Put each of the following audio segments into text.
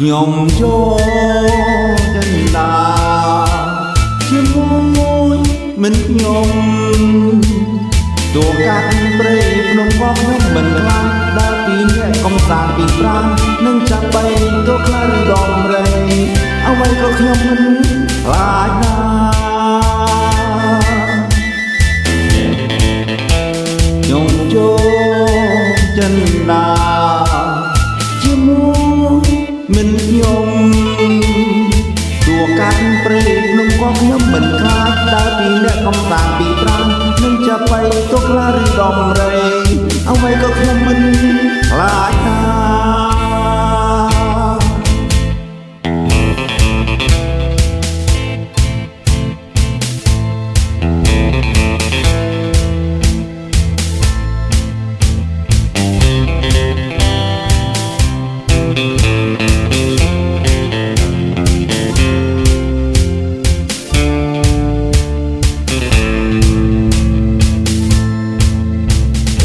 ខ្ញុំចូលចិនដាជាមួយមិនខ្ញុំទោះកាត់ព្រៃភ្នំរបស់ខ្ញុំមិនខ្លាំងដើរពីអ្នកកំសាន្តពីប្រាំនឹងចាប់បីទៅខ្លាឬដំរីអ្វីក៏ខ្ញុំមិនខ្លាចណាខ្ញុំចូលចិនដាជាមួយមិនខ្ញុំទោះកាត់ព្រៃភ្នំរបស់ខ្ញុំមិនខ្លាចដើរពីអ្នកកំសាន្តពីប្រាំនឹងចាប់បីទៅខ្លាឬដំរីអ្វីក៏ខ្ញុំមិនខ្លាចណា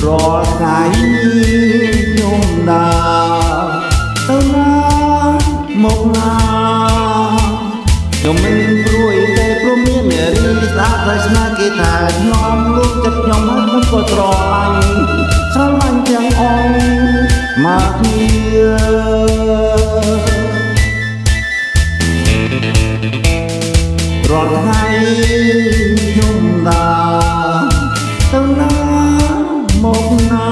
រាល់ថ្ងៃខ្ញុំដើរទៅណាមកណាខ្ញុំមិនព្រួយទេព្រោះមាននារីស្អាតហើយស្នាគេថាខ្ញុំលួចចិត្តខ្ញុំហើយខ្ញុំក៏ស្រឡាញ់ទាំងអស់មកគ្នារាល់ថ្ងៃខ្ញុំដើរទៅណាមកណា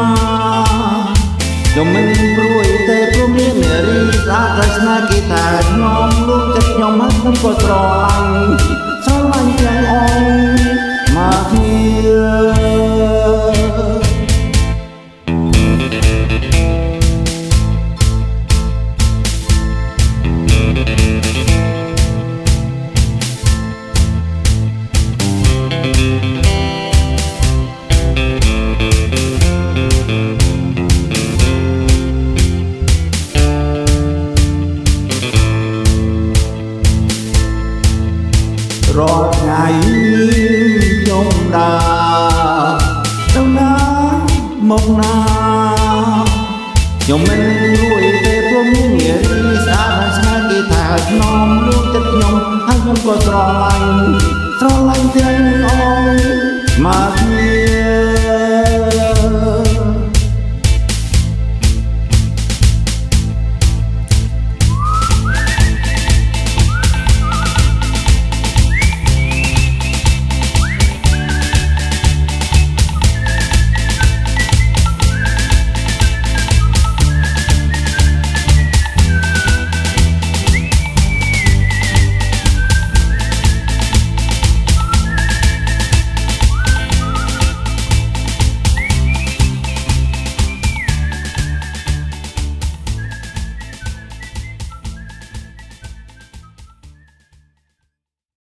ខ្ញុំមិនព្រួយទេព្រោះមាននារីស្អាតហើយស្នាគេថាខ្ញុំលួចចិត្តខ្ញុំហើយខ្ញុំក៏ស្រឡាញ់ទាំងអស់មកគ្នារាល់ថ្ងៃខ្ញុំដើរទៅណាមកណាខ្ញុំមិនរួយទេព្រោះមាននារីស្អាតហើយស្នាគេថាខ្ញុំលួចចិត្តខ្ញុំហើយខ្ញុំក៏ស្រឡាញ់ទាំងអស់មក